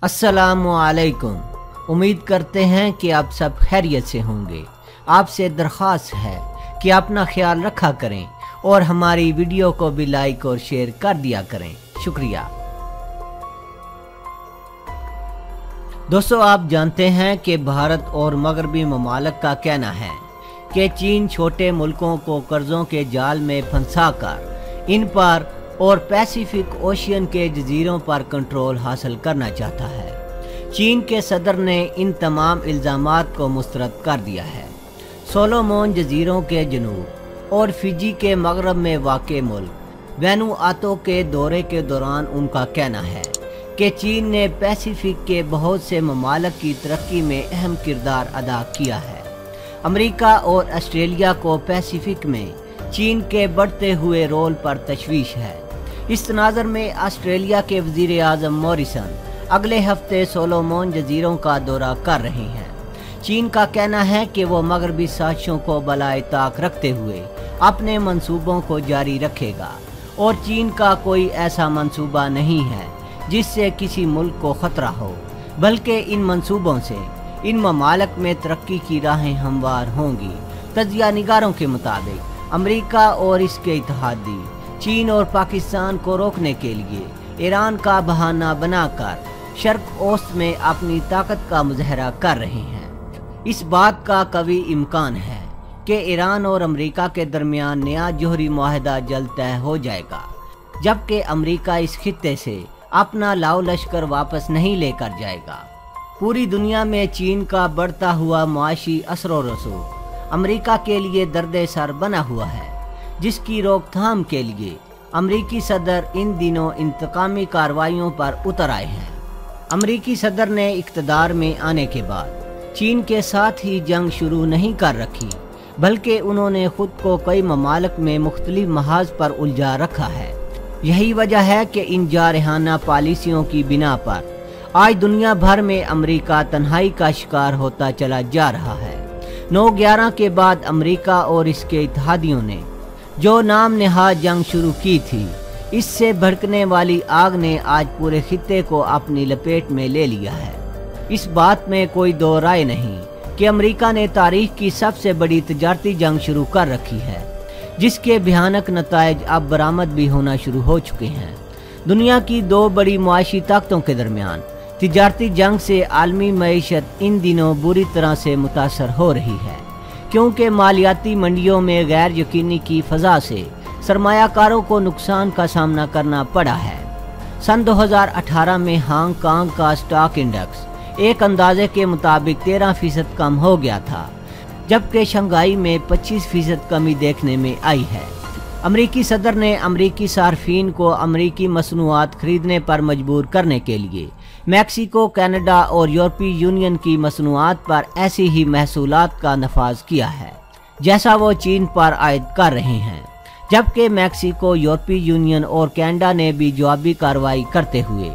अस्सलामुअलैकुम। उम्मीद करते हैं कि आप सब खैरियत से होंगे। आपसे दरख्वास्त है कि अपना ख्याल रखा करें और हमारी वीडियो को भी लाइक और शेयर कर दिया करें। शुक्रिया। दोस्तों, आप जानते हैं कि भारत और मगरबी ममालिक का कहना है कि चीन छोटे मुल्कों को कर्जों के जाल में फंसाकर इन पर और पैसिफिक ओशियन के जजीरों पर कंट्रोल हासिल करना चाहता है। चीन के सदर ने इन तमाम इल्ज़ामात को मुस्तरद कर दिया है। सोलोमोन जजीरों के जनूब और फिजी के मगरब में वाक़ मुल्क वैनुआतू के दौरे के दौरान उनका कहना है कि चीन ने पैसिफिक के बहुत से ममालिक की तरक्की में अहम किरदार अदा किया है। अमेरिका और ऑस्ट्रेलिया को पैसिफिक में चीन के बढ़ते हुए रोल पर तशवीश है। इस तनाज़ुर में ऑस्ट्रेलिया के वज़ीर आज़म मॉरिसन अगले हफ्ते सोलोमोन जजीरों का दौरा कर रहे हैं। चीन का कहना है कि वो मगरबी साजिशों को बलाए ताक रखते हुए अपने मंसूबों को जारी रखेगा और चीन का कोई ऐसा मंसूबा नहीं है जिससे किसी मुल्क को ख़तरा हो, बल्कि इन मंसूबों से इन ममालिक में तरक्की की राहें हमवार होंगी। तजिया निगारों के मुताबिक अमेरिका और इसके इत्तेहादी चीन और पाकिस्तान को रोकने के लिए ईरान का बहाना बनाकर शर्क़ औसत में अपनी ताकत का मुज़ाहरा कर रहे हैं। इस बात का कवी इम्कान है कि ईरान और अमेरिका के दरमियान नया जोहरी मुआहदा जल्द तय हो जाएगा, जबकि अमेरिका इस खित्ते से अपना लाओ लश्कर वापस नहीं लेकर जाएगा। पूरी दुनिया में चीन का बढ़ता हुआ मुआशी असर व रसूख अमेरिका के लिए दर्द सर बना हुआ है, जिसकी रोकथाम के लिए अमेरिकी सदर इन दिनों इंतकामी कार्रवाइयों पर उतर आए हैं। अमेरिकी सदर ने इक़्तिदार में आने के बाद चीन के साथ ही जंग शुरू नहीं कर रखी, बल्कि उन्होंने खुद को कई ममालिक में मुख्तलिफ महाज पर उलझा रखा है। यही वजह है कि इन जारहाना पॉलिसियों की बिना पर आज दुनिया भर में अमेरिका तन्हाई का शिकार होता चला जा रहा है। 9/11 के बाद अमेरिका और इसके इत्तेहादियों ने जो नाम नेहाद जंग शुरू की थी, इससे भड़कने वाली आग ने आज पूरे खित्ते को अपनी लपेट में ले लिया है। इस बात में कोई दो राय नहीं कि अमेरिका ने तारीख की सबसे बड़ी तजारती जंग शुरू कर रखी है, जिसके भयानक नतायज अब बरामद भी होना शुरू हो चुके हैं। दुनिया की दो बड़ी मुआशी ताकतों के दरमियान तिजारती जंग से आलमी मईशत इन दिनों बुरी तरह से मुतासर हो रही है, क्योंकि मालियाती मंडियों में गैर यकीनी की फजा से सरमायाकारों को नुकसान का सामना करना पड़ा है। सन 2018 में हांगकांग का स्टॉक इंडेक्स एक अंदाजे के मुताबिक 13% कम हो गया था, जबकि शंघाई में 25% कमी देखने में आई है। अमेरिकी सदर ने अमेरिकी सार्फिन को अमेरिकी मसनूआत खरीदने पर मजबूर करने के लिए मैक्सिको, कनाडा और यूरोपीय यूनियन की मसनूआत पर ऐसी ही महसूलात का नफाज किया है जैसा वो चीन पर आयद कर रहे हैं, जबकि मैक्सिको, यूरोपीय यूनियन और कनाडा ने भी जवाबी कार्रवाई करते हुए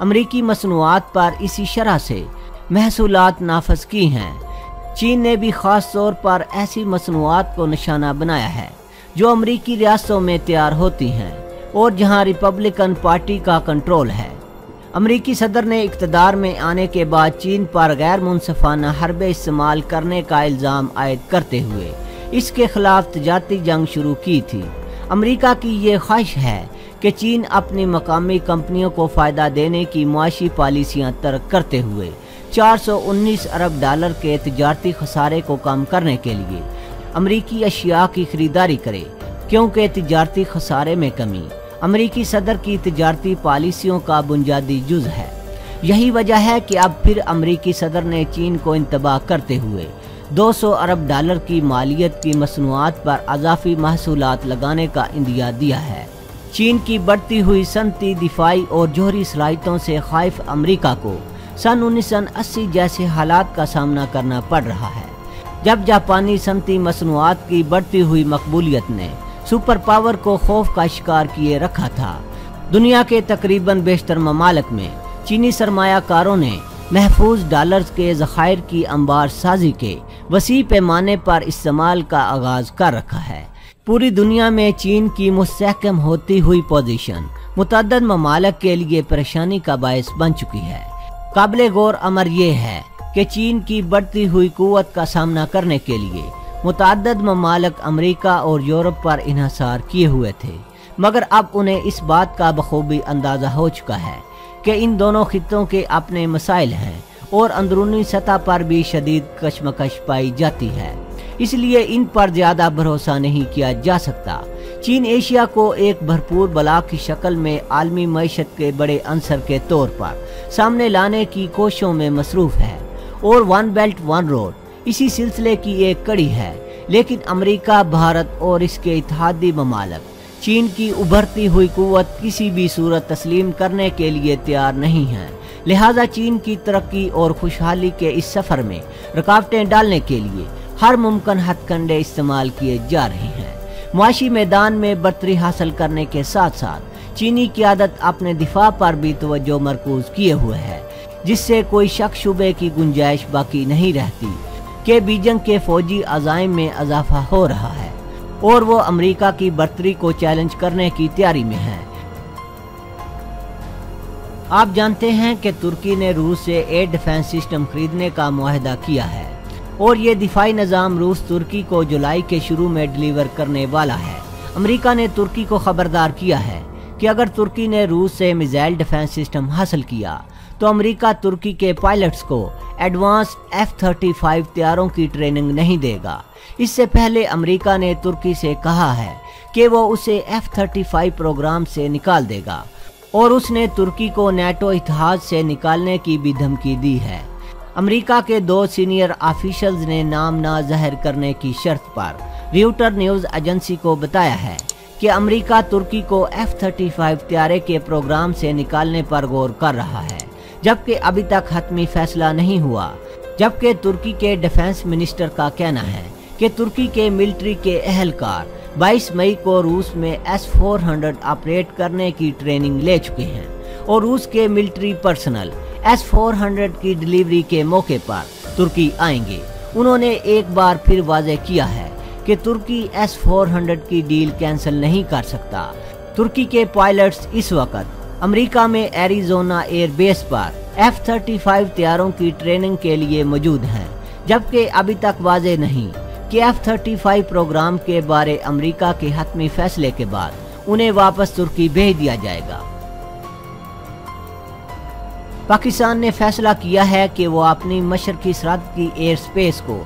अमेरिकी मसनूआत पर इसी शरह से महसूलात नाफज की हैं। चीन ने भी ख़ास तौर पर ऐसी मसनूआत को निशाना बनाया है जो अमेरिकी रियासतों में तैयार होती हैं और जहां रिपब्लिकन पार्टी का कंट्रोल है। अमेरिकी सदर ने इक़्तिदार में आने के बाद चीन पर गैर मुनसिफाना हरबे इस्तेमाल करने का इल्ज़ाम आयद करते हुए इसके खिलाफ तिजारती जंग शुरू की थी। अमेरिका की ये ख्वाहिश है कि चीन अपनी मकामी कंपनियों को फ़ायदा देने की मुआशी पॉलिसियाँ तर्क करते हुए 419 अरब डॉलर के तिजारती खसारे को कम करने के लिए अमेरिकी अशिया की खरीदारी करे, क्योंकि तिजारती खसारे में कमी अमेरिकी सदर की तिजारती पॉलिसियों का बुनियादी जुज है। यही वजह है कि अब फिर अमेरिकी सदर ने चीन को इंतबाह करते हुए 200 अरब डॉलर की मालियत की मसनूआत पर अजाफी महसूलात लगाने का इंदिया दिया है। चीन की बढ़ती हुई सनती, दिफाई और जोहरी सलाहियतों से खाइफ अमेरिका को सन 1980 जैसे हालात का सामना करना पड़ रहा है, जब जापानी सनती मसनूआत की बढ़ती हुई मकबूलियत ने सुपर पावर को खौफ का शिकार किए रखा था। दुनिया के तकरीबन बेशतर ममालिक में चीनी सरमायाकारों ने महफूज डॉलर्स के ज़खायर की अंबार साजी के वसी पैमाने पर इस्तेमाल का आगाज कर रखा है। पूरी दुनिया में चीन की मुस्तहकम होती हुई पोजीशन मुतअद्दिद ममालिक के लिए परेशानी का बायस बन चुकी है। काबिले गौर अमर ये है कि चीन की बढ़ती हुई कुव्वत का सामना करने के लिए मुतअद्दिद ममालिक अमेरिका और यूरोप पर इन्हिसार किए हुए थे, मगर अब उन्हें इस बात का बखूबी अंदाज़ा हो चुका है कि इन दोनों खित्तों के अपने मसाइल हैं और अंदरूनी सतह पर भी शदीद कशमकश पाई जाती है, इसलिए इन पर ज़्यादा भरोसा नहीं किया जा सकता। चीन एशिया को एक भरपूर बला की शक्ल में आलमी मईशत के बड़े अंसर के तौर पर सामने लाने की कोशिशों में मसरूफ़ है और वन बेल्ट वन रोड इसी सिलसिले की एक कड़ी है। लेकिन अमेरिका, भारत और इसके इत्तेहादी ममालिक चीन की उभरती हुई कुव्वत किसी भी सूरत तस्लीम करने के लिए तैयार नहीं है। लिहाजा चीन की तरक्की और खुशहाली के इस सफ़र में रुकावटें डालने के लिए हर मुमकिन हथकंडे इस्तेमाल किए जा रहे हैं। मुआशी मैदान में बरतरी हासिल करने के साथ साथ चीनी क़यादत अपने दिफा पर भी तवज्जो मरकूज किए हुए है, जिससे कोई शक शुबे की गुंजाइश बाकी नहीं रहती कि बीजिंग के फौजी अज़ाइम में इजाफा हो रहा है और वो अमेरिका की बरतरी को चैलेंज करने की तैयारी में है। आप जानते हैं कि तुर्की ने रूस से एयर डिफेंस सिस्टम खरीदने का मुआहदा किया है और ये दिफाई निज़ाम रूस तुर्की को जुलाई के शुरू में डिलीवर करने वाला है। अमेरिका ने तुर्की को खबरदार किया है कि अगर तुर्की ने रूस से मिसाइल डिफेंस सिस्टम हासिल किया तो अमेरिका तुर्की के पायलट्स को एडवांस F-35 तैयारों की ट्रेनिंग नहीं देगा। इससे पहले अमेरिका ने तुर्की से कहा है कि वो उसे F-35 प्रोग्राम से निकाल देगा और उसने तुर्की को नेटो इत्तेहाद से निकालने की भी धमकी दी है। अमेरिका के 2 सीनियर ऑफिशियल्स ने नाम ना जाहिर करने की शर्त पर रॉयटर्स न्यूज़ एजेंसी को बताया है कि अमेरिका तुर्की को F-35 तैयारे के प्रोग्राम से निकालने पर गौर कर रहा है, जबकि अभी तक हतमी फैसला नहीं हुआ। जबकि तुर्की के डिफेंस मिनिस्टर का कहना है कि तुर्की के मिलिट्री के अहलकार 22 मई को रूस में S-400 ऑपरेट करने की ट्रेनिंग ले चुके हैं और रूस के मिलिट्री पर्सनल S-400 की डिलीवरी के मौके पर तुर्की आएंगे। उन्होंने एक बार फिर वाज़ेह किया है कि तुर्की S-400 की डील कैंसिल नहीं कर सकता। तुर्की के पायलट्स इस वक्त अमेरिका में एरिजोना एयर बेस पर F-35 तैयारों की ट्रेनिंग के लिए मौजूद हैं, जबकि अभी तक वाज़ेह नहीं कि F-35 प्रोग्राम के बारे अमेरिका के हतमी फैसले के बाद उन्हें वापस तुर्की भेज दिया जाएगा। पाकिस्तान ने फैसला किया है कि वो अपनी मशरकी सरहद की एयर स्पेस को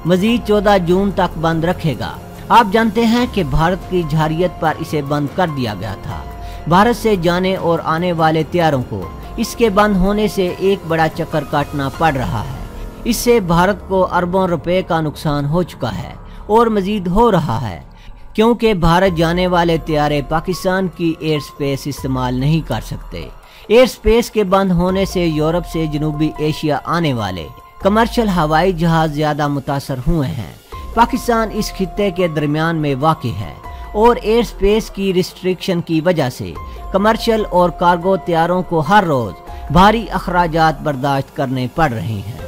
मजीद 14 जून तक बंद रखेगा। आप जानते हैं कि भारत की झारियत पर इसे बंद कर दिया गया था। भारत से जाने और आने वाले तैयारों को इसके बंद होने से एक बड़ा चक्कर काटना पड़ रहा है। इससे भारत को अरबों रुपए का नुकसान हो चुका है और मजीद हो रहा है, क्योंकि भारत जाने वाले तैयारे पाकिस्तान की एयर स्पेस इस्तेमाल नहीं कर सकते। एयर स्पेस के बंद होने से यूरोप से जनूबी एशिया आने वाले कमर्शियल हवाई जहाज ज्यादा मुतासर हुए हैं। पाकिस्तान इस खित्ते के दरमियान में वाक़ है और एयर स्पेस की रिस्ट्रिक्शन की वजह से कमर्शियल और कार्गो तैयारों को हर रोज भारी अखराजात बर्दाश्त करने पड़ रहे हैं।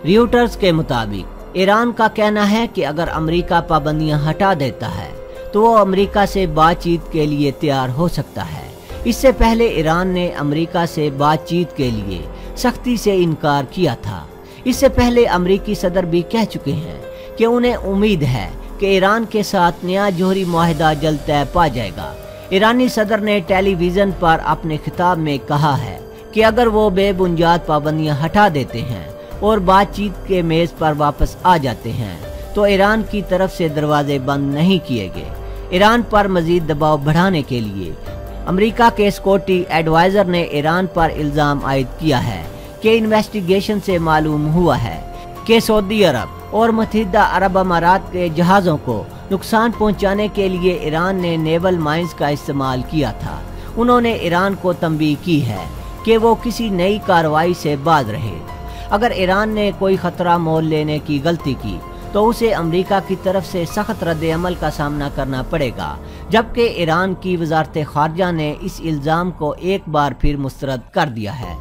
रॉयटर्स के मुताबिक ईरान का कहना है कि अगर अमेरिका पाबंदियां हटा देता है तो वो अमेरिका से बातचीत के लिए तैयार हो सकता है। इससे पहले ईरान ने अमेरिका से बातचीत के लिए सख्ती से इनकार किया था। इससे पहले अमेरिकी सदर भी कह चुके हैं कि उन्हें उम्मीद है कि ईरान के साथ नया जोहरी मुआहदा जल्द तय पा जाएगा। ईरानी सदर ने टेलीविज़न पर अपने खिताब में कहा है कि अगर वो बेबुनियाद पाबंदियां हटा देते हैं और बातचीत के मेज़ पर वापस आ जाते हैं तो ईरान की तरफ से दरवाजे बंद नहीं किए गए। ईरान पर मजीद दबाव बढ़ाने के लिए अमेरिका के सिक्योरिटी एडवाइज़र ने ईरान पर इल्ज़ाम आयद किया है कि इन्वेस्टिगेशन से मालूम हुआ है कि सऊदी अरब और मुत्तहिदा अरब अमारात के जहाज़ों को नुकसान पहुंचाने के लिए ईरान ने नेवल माइंस का इस्तेमाल किया था। उन्होंने ईरान को तंबीह की है कि वो किसी नई कार्रवाई से बाज रहे। अगर ईरान ने कोई खतरा मोल लेने की गलती की तो उसे अमेरिका की तरफ से सख्त रद्द-ए-अमल का सामना करना पड़ेगा, जबकि ईरान की वज़ारत ख़ारिजा ने इस इल्ज़ाम को एक बार फिर मुस्तरद कर दिया है।